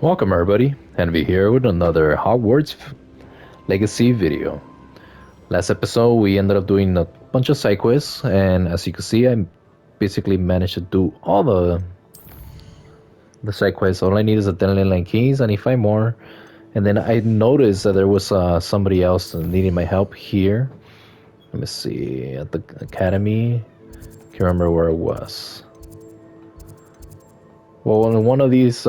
Welcome everybody, Envy here with another Hogwarts Legacy video. Last episode we ended up doing a bunch of side quests, and as you can see I basically managed to do all the side quests. All I need is a 10 line keys. I need 5 more, and then I noticed that there was somebody else needing my help here. Let me see, at the academy. Can't remember where it was. Well, in one of these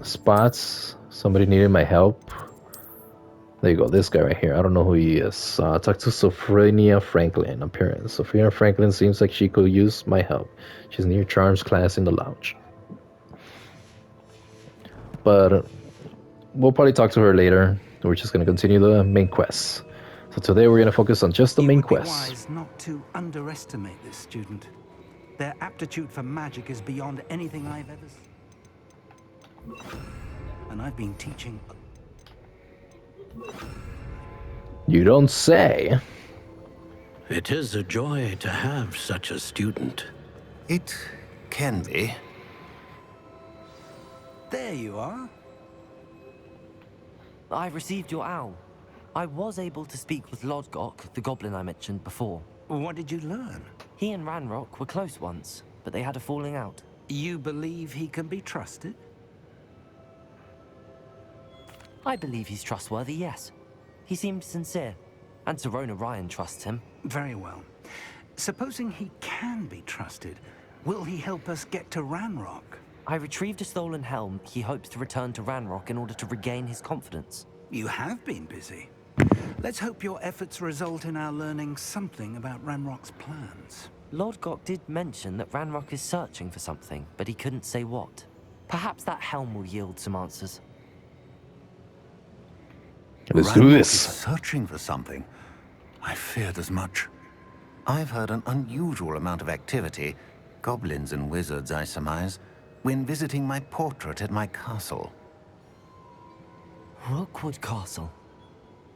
spots, somebody needed my help. There you go, this guy right here. I don't know who he is. Talk to Sophronia Franklin. Appearance. Sophronia Franklin seems like she could use my help. She's near Charms class in the lounge. But we'll probably talk to her later. We're just going to continue the main quest. So today we're going to focus on just the main quest. It would be wise not to underestimate this student. Their aptitude for magic is beyond anything I've ever seen. And I've been teaching. You don't say. It is a joy to have such a student. It can be. There you are. I received your owl. I was able to speak with Lodgok, the goblin I mentioned before. What did you learn? He and Ranrock were close once, but they had a falling out. You believe he can be trusted? I believe he's trustworthy, yes. He seemed sincere, and Serona Ryan trusts him. Very well. Supposing he can be trusted, will he help us get to Ranrock? I retrieved a stolen helm. He hopes to return to Ranrock in order to regain his confidence. You have been busy. Let's hope your efforts result in our learning something about Ranrock's plans. Lodgok did mention that Ranrock is searching for something, but he couldn't say what. Perhaps that helm will yield some answers. Let's do Ranrock this. is searching for something. I feared as much. I've heard an unusual amount of activity, goblins and wizards I surmise, when visiting my portrait at my castle. Rookwood Castle.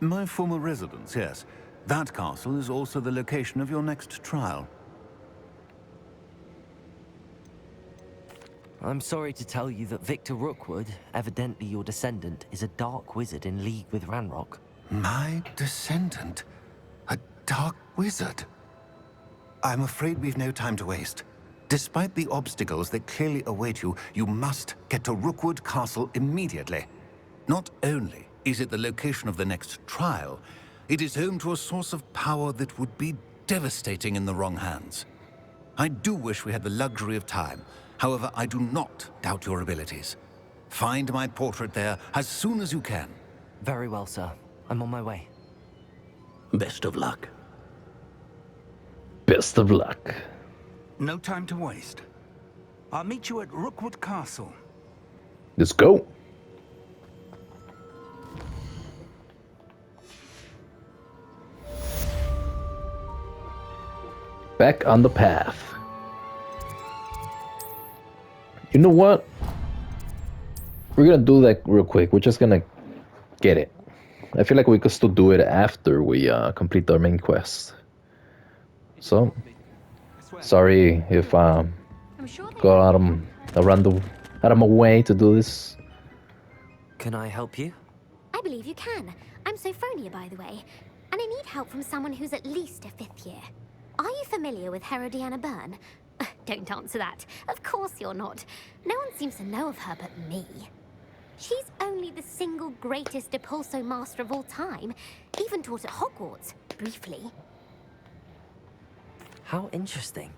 My former residence, yes. That castle is also the location of your next trial. I'm sorry to tell you that Victor Rookwood, evidently your descendant, is a dark wizard in league with Ranrock. My descendant? A dark wizard? I'm afraid we've no time to waste. Despite the obstacles that clearly await you, you must get to Rookwood Castle immediately. Not only is it the location of the next trial, it is home to a source of power that would be devastating in the wrong hands. I do wish we had the luxury of time. However, I do not doubt your abilities. Find my portrait there as soon as you can. Very well, sir. I'm on my way. Best of luck. Best of luck. No time to waste. I'll meet you at Rookwood Castle. Let's go. Back on the path. You know what? We're gonna do that real quick. We're just gonna get it. I feel like we could still do it after we complete our main quest. So, sorry if go out of my way to do this. Can I help you? I believe you can. I'm Sophronia, by the way, and I need help from someone who's at least a 5th year. Are you familiar with Herodiana Byrne? Don't answer that. Of course you're not. No one seems to know of her but me. She's only the single greatest Depulso master of all time, even taught at Hogwarts, briefly. How interesting.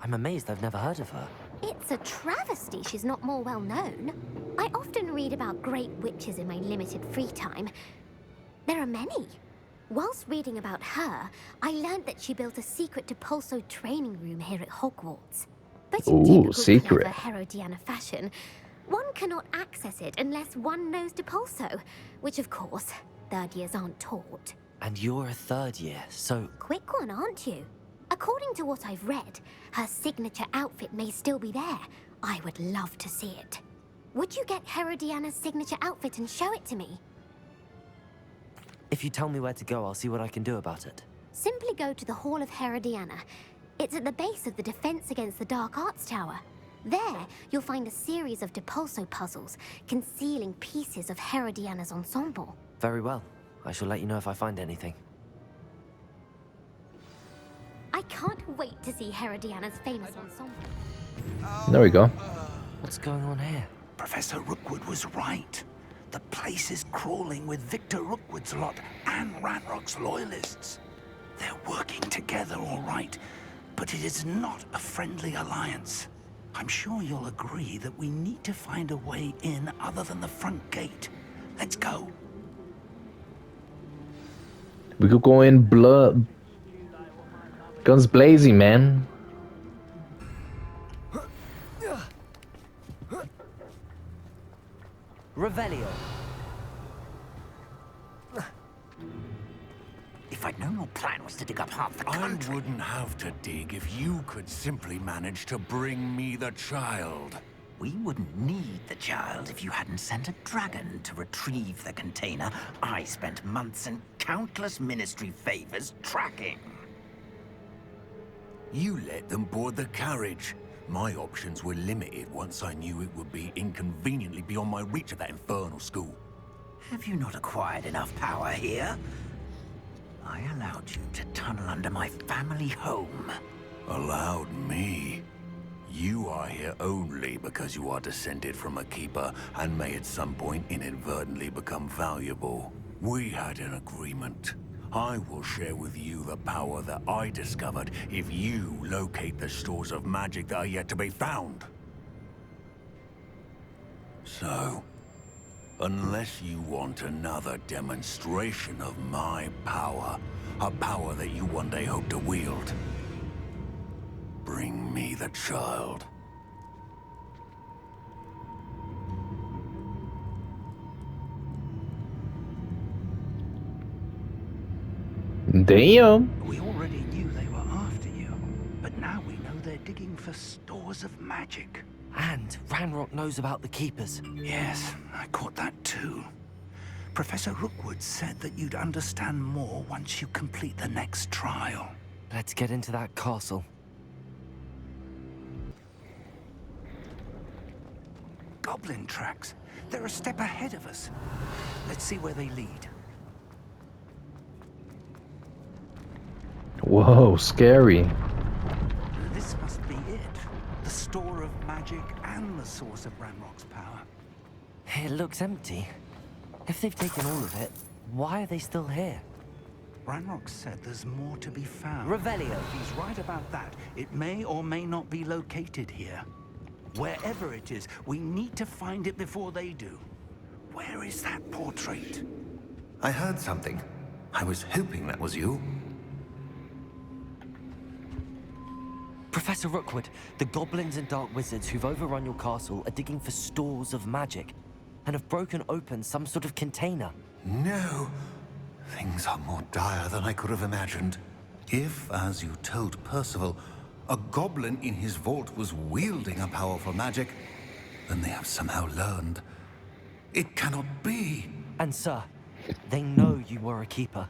I'm amazed I've never heard of her. It's a travesty she's not more well known. I often read about great witches in my limited free time. There are many. Whilst reading about her, I learned that she built a secret Depulso training room here at Hogwarts. But in typical secret. clever Herodiana fashion, one cannot access it unless one knows Depulso, which of course, 3rd years aren't taught. And you're a 3rd year, so... Quick one, aren't you? According to what I've read, her signature outfit may still be there. I would love to see it. Would you get Herodiana's signature outfit and show it to me? If you tell me where to go, I'll see what I can do about it. Simply go to the Hall of Herodiana. It's at the base of the Defense Against the Dark Arts Tower. There, you'll find a series of Depulso puzzles concealing pieces of Herodiana's ensemble. Very well. I shall let you know if I find anything. I can't wait to see Herodiana's famous ensemble. There we go. What's going on here? Professor Rookwood was right. The place is crawling with Victor Rookwood's lot and Ranrock's loyalists. They're working together, all right, but it is not a friendly alliance. I'm sure you'll agree that we need to find a way in other than the front gate. Let's go. We could go in blood. Guns blazing, man. Revelio. If I'd known your plan was to dig up half the I country... wouldn't have to dig if you could simply manage to bring me the child. We wouldn't need the child if you hadn't sent a dragon to retrieve the container I spent months and countless ministry favors tracking. You let them board the carriage. My options were limited once I knew it would be inconveniently beyond my reach of that infernal school. Have you not acquired enough power here? I allowed you to tunnel under my family home. Allowed me? You are here only because you are descended from a keeper and may at some point inadvertently become valuable. We had an agreement. I will share with you the power that I discovered if you locate the stores of magic that are yet to be found. So, unless you want another demonstration of my power, a power that you one day hope to wield, bring me the child. Damn. We already knew they were after you, but now we know they're digging for stores of magic. And Ranrock knows about the Keepers. Yes, I caught that too. Professor Rookwood said that you'd understand more once you complete the next trial. Let's get into that castle. Goblin tracks. They're a step ahead of us. Let's see where they lead. Whoa, scary. This must be it. The store of magic and the source of Ranrock's power. It looks empty. If they've taken all of it, why are they still here? Ranrock said there's more to be found. Revelio. He's right about that. It may or may not be located here. Wherever it is, we need to find it before they do. Where is that portrait? I heard something. I was hoping that was you. Professor Rookwood, the goblins and dark wizards who've overrun your castle are digging for stores of magic and have broken open some sort of container. No. Things are more dire than I could have imagined. If, as you told Percival, a goblin in his vault was wielding a powerful magic, then they have somehow learned. It cannot be. And sir, they know you were a keeper.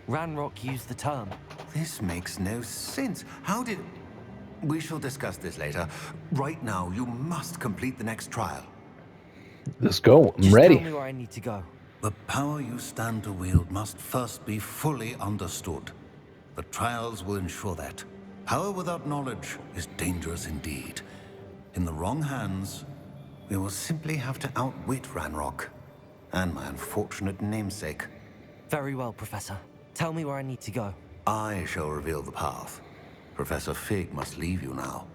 Ranrock used the term. This makes no sense. How did... We shall discuss this later. Right now, you must complete the next trial. Let's go. I'm Just ready. tell me where I need to go. The power you stand to wield must first be fully understood. The trials will ensure that. Power without knowledge is dangerous indeed. In the wrong hands, we will simply have to outwit Ranrock and my unfortunate namesake. Very well, Professor. Tell me where I need to go. I shall reveal the path. Professor Fig must leave you now.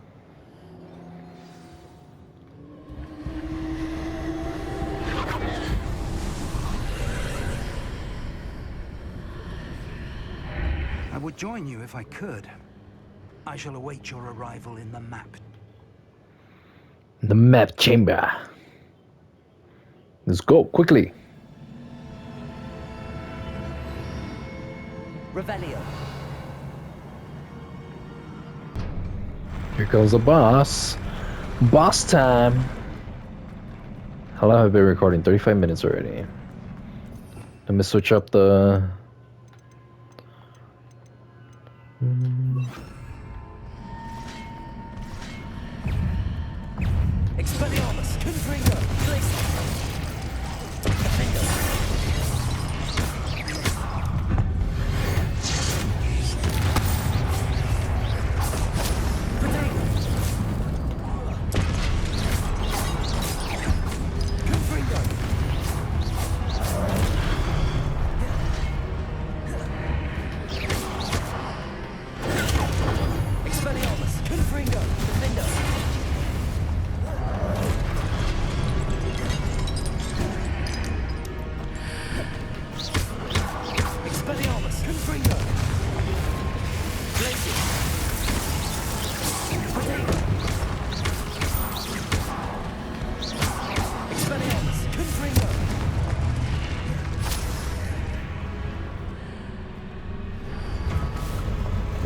I would join you if I could. I shall await your arrival in the map. The map chamber. Let's go quickly. Revelio. Here comes the boss. Boss time. How long have I been recording? 35 minutes already. Let me switch up the... Confringo! Glacius! Defender! Potato! Confringo! Expelliarmus! Confringo! Defender! Expelliarmus! Confringo! Glacius! Potato! Expelliarmus! Confringo!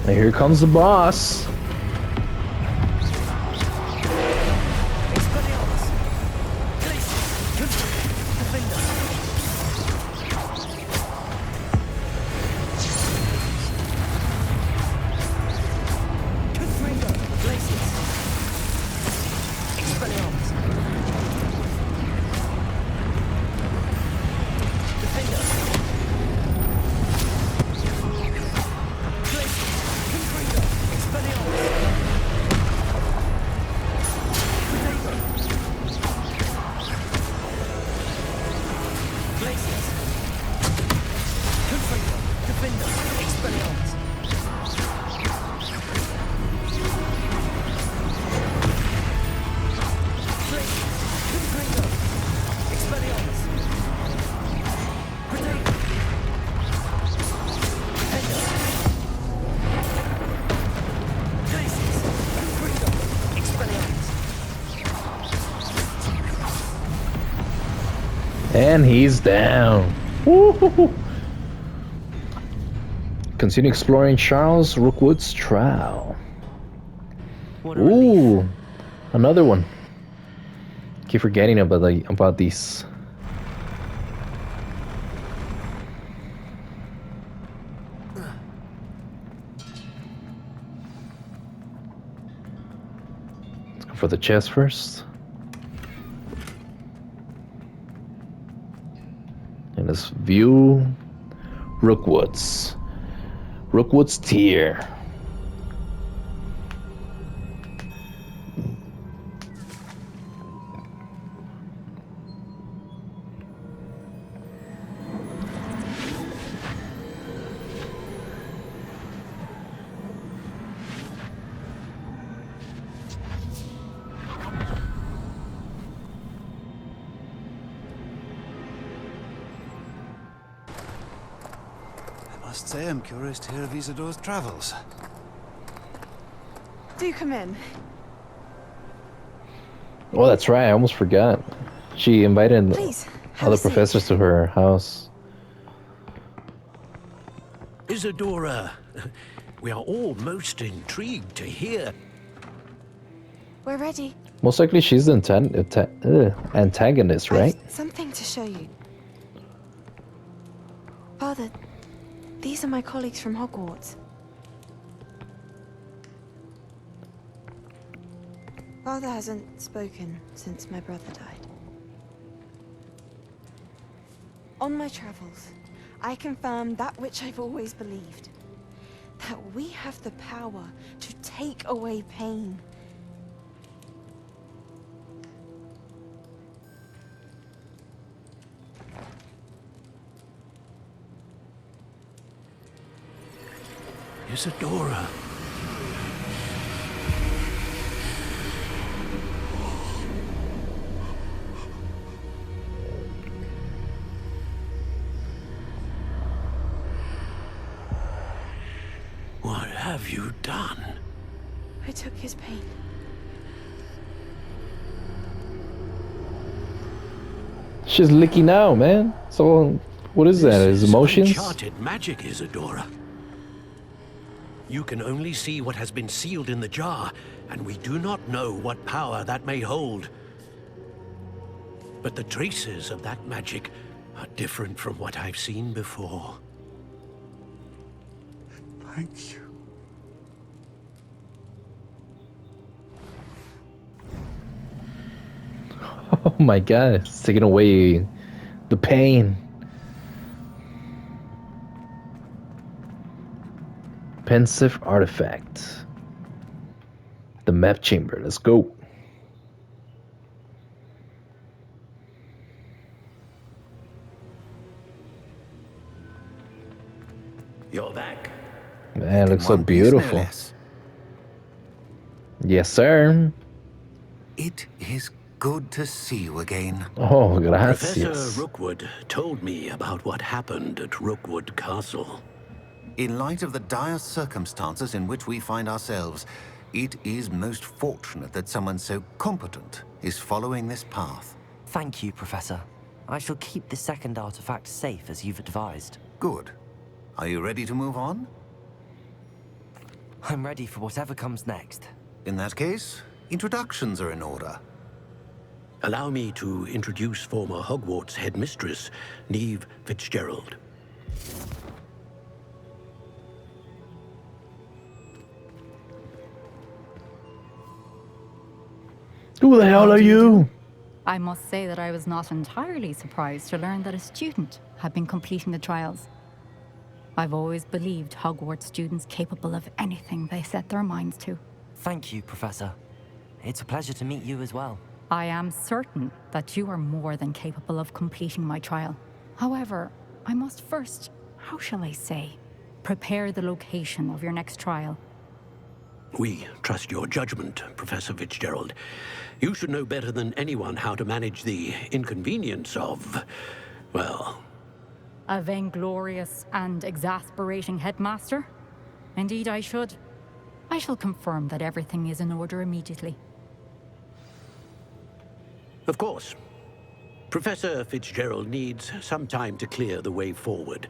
And here comes the boss. Expelliarmus! Glacius! Confringo! Defender! Confringo! Glacius! Expelliarmus! Defender! Glacius! Confringo! Expelliarmus! Potato! Glacius! Confringo! Defender! Expelliarmus! Glacius! Confringo! Expelliarmus! Potato! Defender! Glacius! Confringo! Expelliarmus! And he's down. Woo-hoo-hoo. Continue exploring Charles Rookwood's trial. What a relief. Ooh, another one. Keep forgetting about these. Let's go for the chest first. And let's view Rookwood's tier. I must say I'm curious to hear of Isidore's travels. Do come in. Oh, that's right. I almost forgot. She invited Please, have other a seat. professors to her house. Isadora, we are all most intrigued to hear. We're ready. Most likely she's the antagonist, right? I've something to show you. Father, these are my colleagues from Hogwarts. Father hasn't spoken since my brother died. On my travels, I confirmed that which I've always believed. That we have the power to take away pain. Isadora. What have you done? I took his pain. She's licking out, man. So, what is that? His This is emotions? uncharted magic, Isadora. You can only see what has been sealed in the jar, and we do not know what power that may hold. But the traces of that magic are different from what I've seen before. Thank you. Oh my god, it's taking away the pain. Pensive artifact. The map chamber. Let's go. You're back. Man, it looks In so one piece, no beautiful. less. Yes, sir. It is good to see you again. Oh, Professor gracias. Rookwood told me about what happened at Rookwood Castle. In light of the dire circumstances in which we find ourselves, it is most fortunate that someone so competent is following this path. Thank you, Professor. I shall keep the second artifact safe as you've advised. Good. Are you ready to move on? I'm ready for whatever comes next. In that case, introductions are in order. Allow me to introduce former Hogwarts headmistress, Neve Fitzgerald. Who the hell How are do you do? you? I must say that I was not entirely surprised to learn that a student had been completing the trials. I've always believed Hogwarts students capable of anything they set their minds to. Thank you, Professor. It's a pleasure to meet you as well. I am certain that you are more than capable of completing my trial. However, I must first, how shall I say, prepare the location of your next trial. We trust your judgment, Professor Fitzgerald. You should know better than anyone how to manage the inconvenience of, well... A vainglorious and exasperating headmaster? Indeed, I should. I shall confirm that everything is in order immediately. Of course. Professor Fitzgerald needs some time to clear the way forward.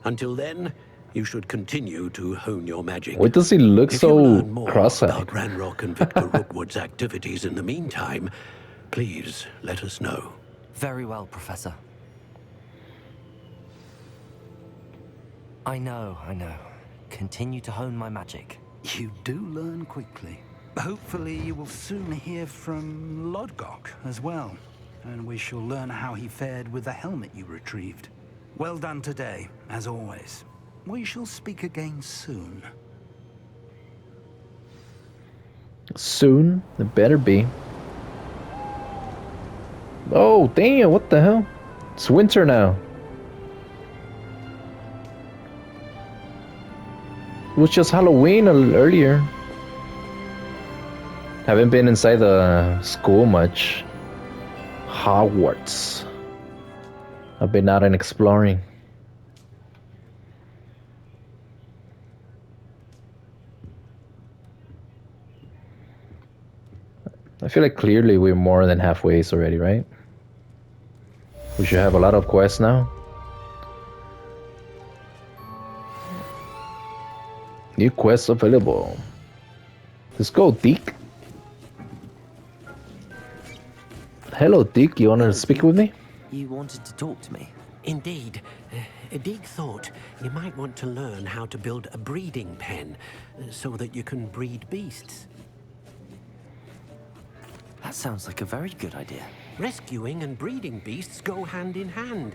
Until then, you should continue to hone your magic. Why does he look If you so learn more cross-eyed? about Ranrock and Victor Rookwood's activities in the meantime, please let us know. Very well, Professor. I know. Continue to hone my magic. You do learn quickly. Hopefully you will soon hear from Lodgok as well, and we shall learn how he fared with the helmet you retrieved. Well done today, as always. We shall speak again soon. Soon? It better be. Oh, damn, what the hell? It's winter now. It was just Halloween earlier. Haven't been inside the school much. Hogwarts. I've been out and exploring. I feel like clearly we're more than halfway already, right? We should have a lot of quests now. New quests available. Let's go, Deke. Hello, Deke. You wanna speak with me? You wanted to talk to me? Indeed. Deke thought you might want to learn how to build a breeding pen so that you can breed beasts. That sounds like a very good idea. Rescuing and breeding beasts go hand in hand.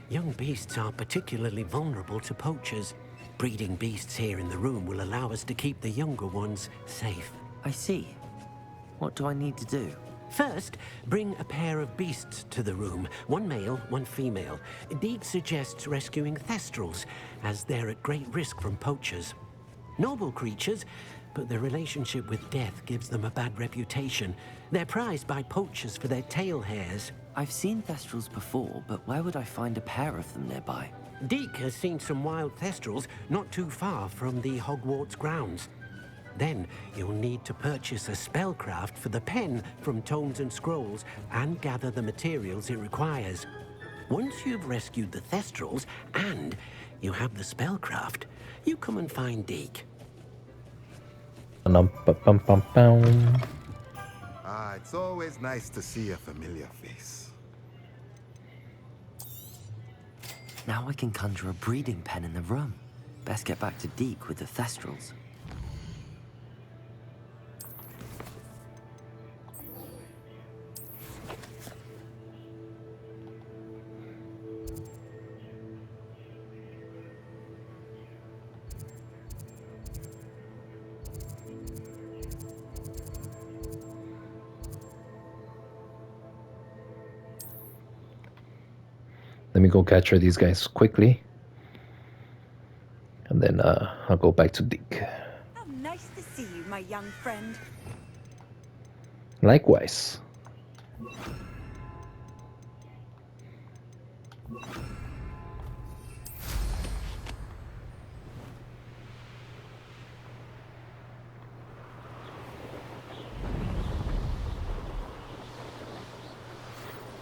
Young beasts are particularly vulnerable to poachers. Breeding beasts here in the room will allow us to keep the younger ones safe. I see. What do I need to do? First, bring a pair of beasts to the room. One male, one female. Deke suggests rescuing thestrals, as they're at great risk from poachers. Noble creatures, but their relationship with death gives them a bad reputation. They're prized by poachers for their tail hairs. I've seen thestrals before, but where would I find a pair of them nearby? Deke has seen some wild thestrals not too far from the Hogwarts grounds. Then you'll need to purchase a spellcraft for the pen from Tomes and Scrolls and gather the materials it requires. Once you've rescued the thestrals and you have the spellcraft, you come and find Deke. It's always nice to see a familiar face. Now I can conjure a breeding pen in the room. Best get back to Deke with the thestrals. Let me go capture these guys quickly. And then I'll go back to Dick. How nice to see you, my young friend. Likewise.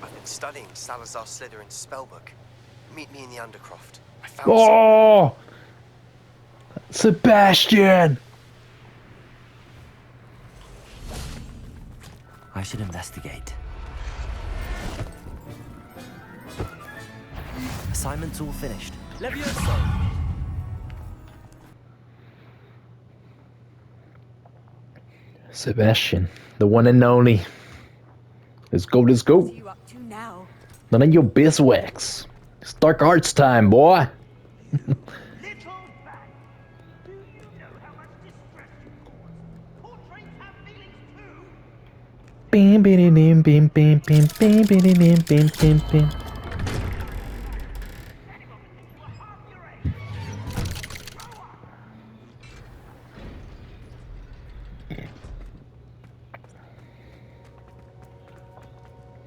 I've been studying Salazar Slytherin's spellbook. Meet me in the Undercroft. I found Oh! Sebastian! I should investigate. Assignment's all finished. Levioso! Sebastian, the one and only. Let's go, let's go. What are you up to now? None of your beeswax. It's dark arts time, boy. Bim bim bim bim bim bim bim bim bim bim bim bim.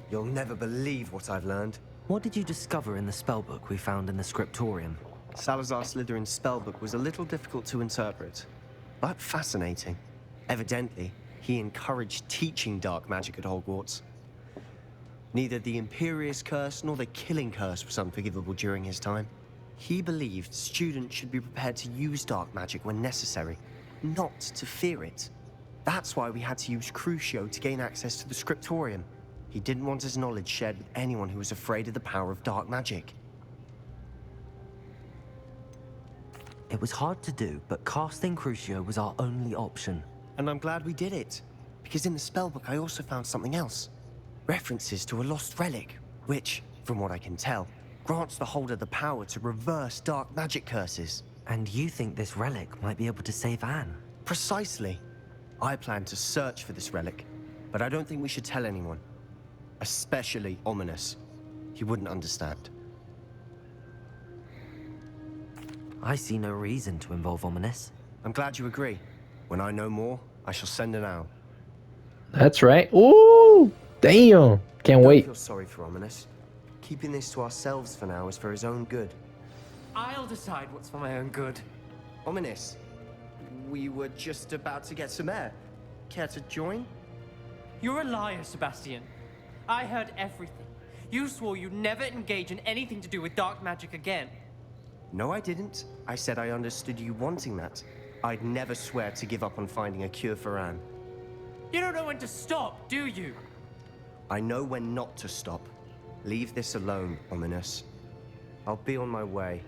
You'll never believe what I've learned. What did you discover in the spellbook we found in the scriptorium? Salazar Slytherin's spellbook was a little difficult to interpret, but fascinating. Evidently, he encouraged teaching dark magic at Hogwarts. Neither the Imperious Curse nor the Killing Curse was unforgivable during his time. He believed students should be prepared to use dark magic when necessary, not to fear it. That's why we had to use Crucio to gain access to the scriptorium. He didn't want his knowledge shared with anyone who was afraid of the power of dark magic. It was hard to do, but casting Crucio was our only option. And I'm glad we did it, because in the spellbook I also found something else. References to a lost relic, which, from what I can tell, grants the holder the power to reverse dark magic curses. And you think this relic might be able to save Anne? Precisely. I plan to search for this relic, but I don't think we should tell anyone. Especially Ominous. He wouldn't understand. I see no reason to involve Ominous. I'm glad you agree. When I know more, I shall send an owl. That's right. Ooh, damn. Can't wait. Don't feel sorry for Ominous. Keeping this to ourselves for now is for his own good. I'll decide what's for my own good. Ominous, we were just about to get some air. Care to join? You're a liar, Sebastian. I heard everything. You swore you'd never engage in anything to do with dark magic again. No, I didn't. I said I understood you wanting that. I'd never swear to give up on finding a cure for Anne. You don't know when to stop, do you? I know when not to stop. Leave this alone, Ominous. I'll be on my way.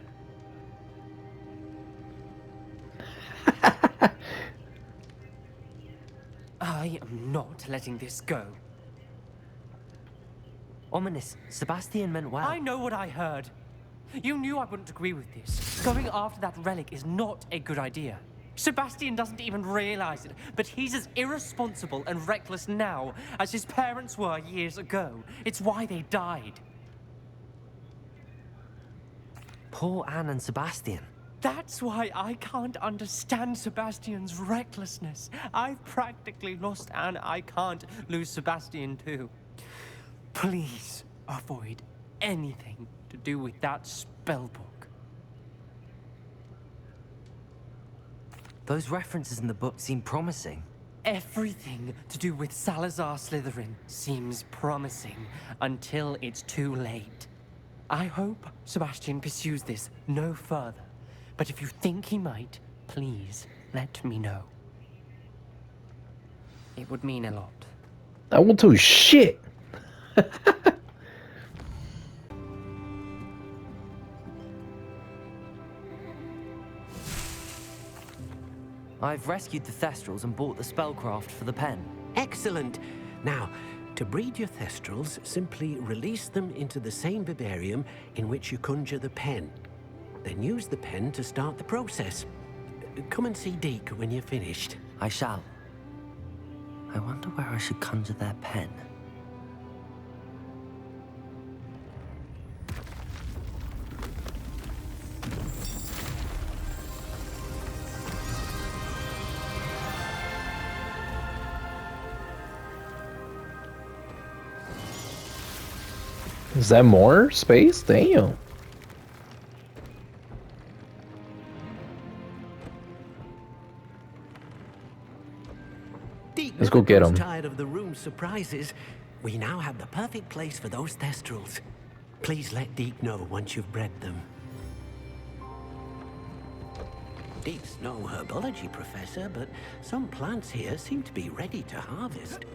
I am not letting this go. Ominous, Sebastian meant well. I know what I heard. You knew I wouldn't agree with this. Going after that relic is not a good idea. Sebastian doesn't even realize it, but he's as irresponsible and reckless now as his parents were years ago. It's why they died. Poor Anne and Sebastian. That's why I can't understand Sebastian's recklessness. I've practically lost Anne. I can't lose Sebastian too. Please avoid anything to do with that spellbook. Those references in the book seem promising. Everything to do with Salazar Slytherin seems promising until it's too late. I hope Sebastian pursues this no further. But if you think he might, please let me know. It would mean a lot. I won't do shit. I've rescued the Thestrals and bought the spellcraft for the pen. Excellent. Now, to breed your Thestrals, simply release them into the same vivarium in which you conjure the pen. Then use the pen to start the process. Come and see Deke when you're finished. I shall. I wonder where I should conjure their pen. Is that more space? Damn. Deke Let's go never get grows 'em. tired of the room's surprises. We now have the perfect place for those thestrals. Please let Deke know once you've bred them. Deke's no herbology professor, but some plants here seem to be ready to harvest.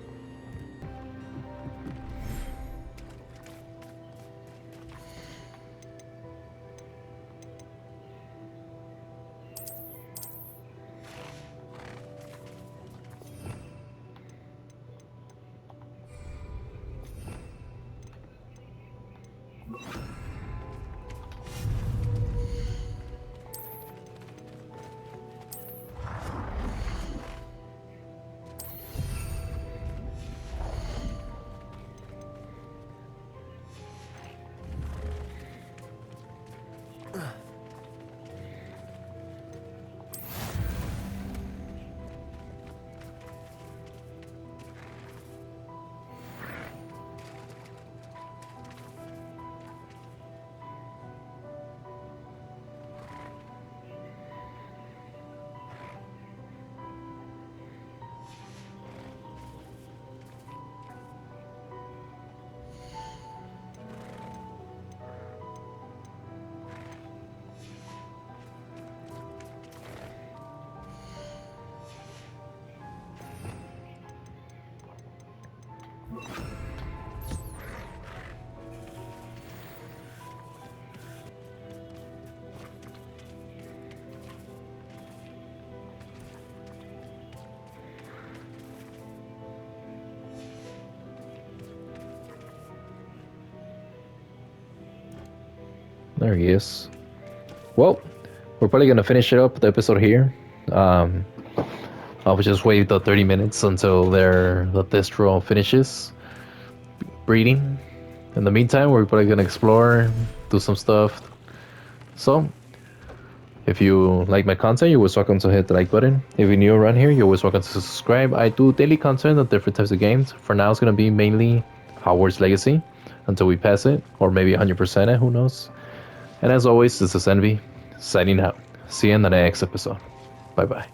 There he is. Well, we're probably gonna finish it up the episode here. I'll just wait the 30 minutes until the thestral finishes breeding. In the meantime, we're probably gonna explore, do some stuff. So, if you like my content, you're always welcome to hit the like button. If you're new around here, you're always welcome to subscribe. I do daily content on different types of games. For now, it's gonna be mainly Hogwarts Legacy until we pass it, or maybe 100% it, who knows. And as always, this is Envy, signing out. See you in the next episode. Bye bye.